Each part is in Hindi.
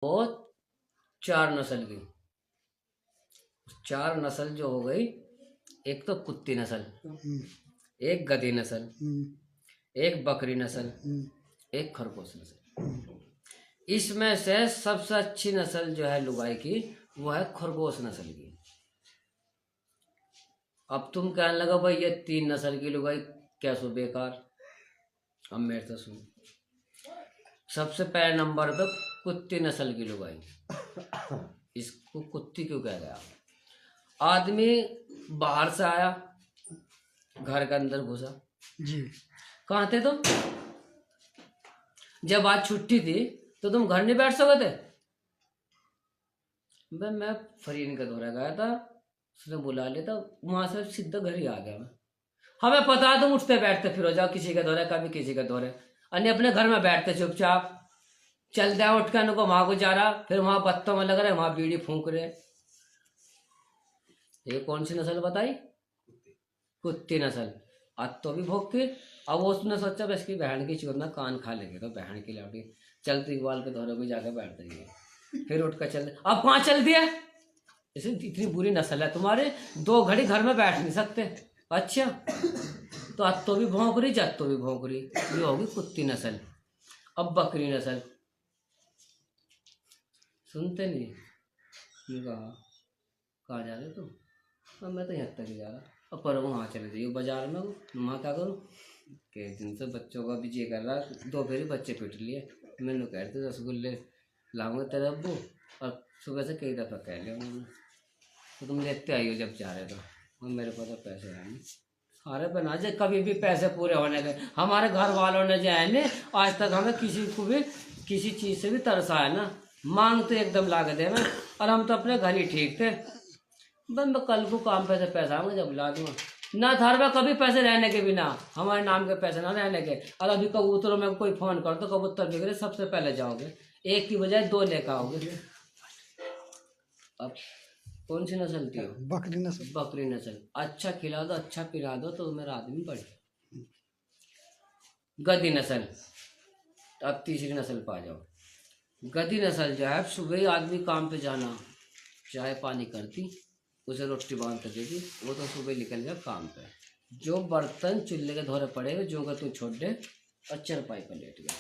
वो चार नस्ल की। चार नस्ल जो हो गई, एक तो कुत्ती नस्ल, एक गधी नस्ल, एक बकरी नस्ल, एक खरगोश नस्ल। इसमें से सबसे अच्छी नस्ल जो है लुगाई की, वो है खरगोश नस्ल की। अब तुम कहने लगा भाई ये तीन नस्ल की लुगाई कैसो बेकार। अब मेरे से सुन, सबसे पहले नंबर पे कुत्ती नस्ल की लुगाई। इसको कुत्ती क्यों कह गया? आदमी बाहर से आया, घर के अंदर घुसा जी। कहाँ थे तुम? जब आज छुट्टी थी तो तुम घर नहीं बैठ सके थे? मैं फरीन का दौरा गया था, उसने बुला लिया था, वहां से सीधा घर ही आ गया मैं। हमें पता है तुम उठते बैठते फिर हो जाओ, किसी के दौरे कभी किसी के दौरे, अन्य अपने घर में बैठते चुपचाप। चलते हैं उठ कर को वहां को जा रहा, फिर वहां पत्तों में लग रहे, वहां बीड़ी फूंक रहे। ये कौन सी नस्ल बताई? कुत्ती नस्ल। आज तो भी भोग के। अब वो उसने सोचा बस की बहन की चोर ना कान खा लेंगे, तो बहन की लौटी चलती इकबाल के दौरे में जाकर बैठ जाइए। फिर उठ कर चल, अब कहाँ चल दिया? इसे इतनी बुरी नस्ल है तुम्हारे, 2 घड़ी घर में बैठ नहीं सकते। अच्छा, तो आज तो भी भौंक रही, जब तो भी भौंक रही। ये होगी कुत्ती नस्ल। अब बकरी नस्ल। सुनते नहीं, कहाँ जा रहे तुम? अब मैं तो यहाँ तक ही जा रहा। अब पर वहाँ चले जाइए बाजार में, वहाँ क्या करूँ? के दिन से बच्चों का भी जी कर रहा, 2 फेरी बच्चे पीट लिए। मैंने कह रहे थे रसगुल्ले लाऊंगे तेरे अब्बू, और सुबह से कई दफ़ा कह लिया उन्होंने। तो तुम लेते आई हो जब जा रहे तो, और मेरे पास तो पैसे हैं नहीं। सारे बना जे कभी भी पैसे पूरे होने गए। हमारे घर वालों ने जो है ना, आज तक हमें किसी को भी किसी चीज़ से भी तरसा है ना, मांग तो एकदम लागे दे में, और हम तो अपने घर ही ठीक थे। बस मैं कल को काम पे से पैसा आऊँगा जब ला दूँगा ना। थार में कभी पैसे रहने के बिना, हमारे नाम के पैसे ना रहने के। और अभी कबूतरों में कोई फोन कर तो कबूतर बिगड़े सबसे पहले जाओगे, एक की बजाय 2 लेकर आओगे। अब कौन सी नस्ल की हो? बकरी नस्ल। बकरी नस्ल। अच्छा खिला दो, अच्छा पिला दो तो मेरा आदमी बढ़े। गधी नस्ल। अब तीसरी नस्ल पा जाओ। गधी नस्ल जो है, सुबह ही आदमी काम पे जाना, चाय पानी करती, उसे रोटी बांध कर देगी, वो तो सुबह निकल गया काम पे। जो बर्तन चूल्हे के धोरे पड़े जो का तू छोड़ दे और चरपाई पर लेट गया,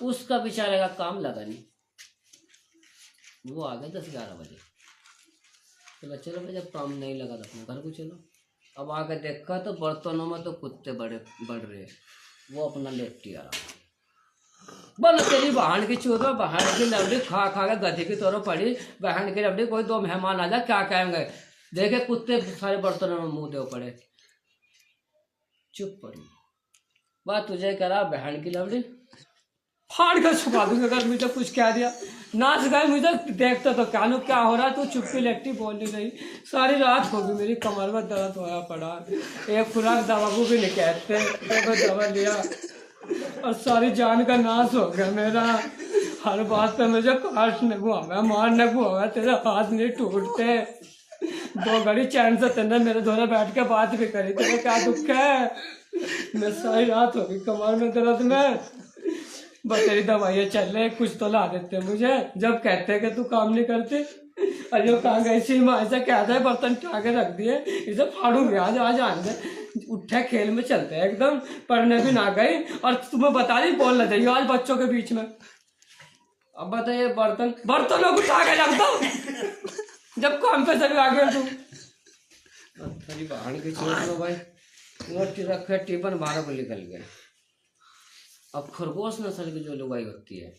उसका बेचारे का काम लगा नहीं। वो आ गए 10-11 बजे। चलो चलो भाई, जब काम नहीं लगा तो अपने घर को चलो। अब आके देखा तो बर्तनों में तो कुत्ते बड़े बढ़ रहे, वो अपना लेटी आ रहा। बोलो तेरी बहन की चूत में बहन की लवड़ी खा खा के गधी की तरह पड़ी। बहन की लवड़ी, कोई 2 मेहमान आ जाए क्या कहेंगे? देखे कुत्ते सारे बर्तनों में मुंह दे पड़े। चुप पड़ी। बात तुझे कह रहा बहन की लवड़ी फाड़ कर छुपा दूंगा अगर मुझे कुछ कह दिया। नाच गए मुझे देखता तो कानू क्या हो रहा, तू चुप्पी लेटी बोल नहीं रही। सारी रात होगी मेरी कमर में दर्द होया पड़ा, एक खुराक दवा को भी नहीं कहते, दवा लिया और सारी जान का नाश हो गया मेरा। हर बात पे मुझे काटने को हवा, मारने को हवा, तेरे हाथ नहीं टूटते। 2 घड़ी चैन से तेने मेरे दोनों बैठ के बात भी करी, तेरे क्या दुख है? मैं सारी रात होगी कमर में दर्द में, बस तेरी दवाइयाँ चल रहे, कुछ तो ला देते मुझे जब कहते हैं कि तू काम नहीं करती। अरे कहाँ गई सी माँ, ऐसा क्या था, बर्तन उठा के रख दिए, इसे फाड़ूंगे आज आज आने। उठे खेल में चलते हैं एकदम, पढ़ने भी ना गई और तुम्हें बता दी बोल जाइए आज बच्चों के बीच में। अब बताइए, बर्तनों को उठा के रख दो जब काम पे सभी आ गए तुम। तेरी बहन की चोट में भाई रोटी रखे टिफिन 12 को निकल गए। अब खरगोश नस्ल की जो लुगाई होती है,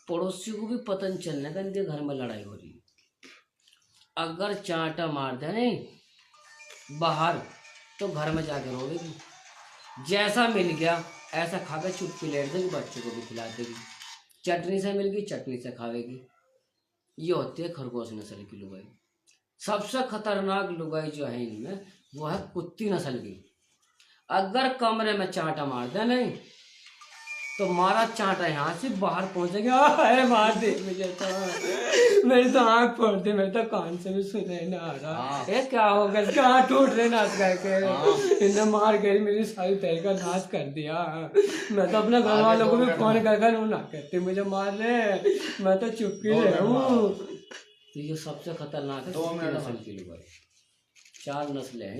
पड़ोसी को भी पता नहीं चलने का इनके घर में लड़ाई हो रही। अगर चांटा मार दे नहीं बाहर तो घर में जाकर रोएगी, जैसा मिल गया ऐसा खाकर चुप्पी लेट देगी, बच्चे को भी खिला देगी। चटनी से मिल गई चटनी से खावेगी। ये होती है खरगोश नस्ल की लुगाई। सबसे खतरनाक लुगाई जो है इनमें, वो है कुत्ती नस्ल की। अगर कमरे में चांटा मार दे नहीं तो मारा चांटा यहाँ से बाहर पहुंच गया, अरे मार दे मुझे तो, मेरी तो आँख फोड़ दी, मेरे तो कान से भी सुने ना आ रहा। ये क्या हो गया, कहाँ टूट रहे नाच करके, इन्हें मार गई मेरी सारी तय का नाश कर दिया। मैं तो अपने घर वालों को भी फोन कर वो ना कहते मुझे मार रहे, मैं तो चुपकी रहा हूँ। तो ये सबसे खतरनाक है 2 नस्ल की लुगाई, 4 नस्लें हैं।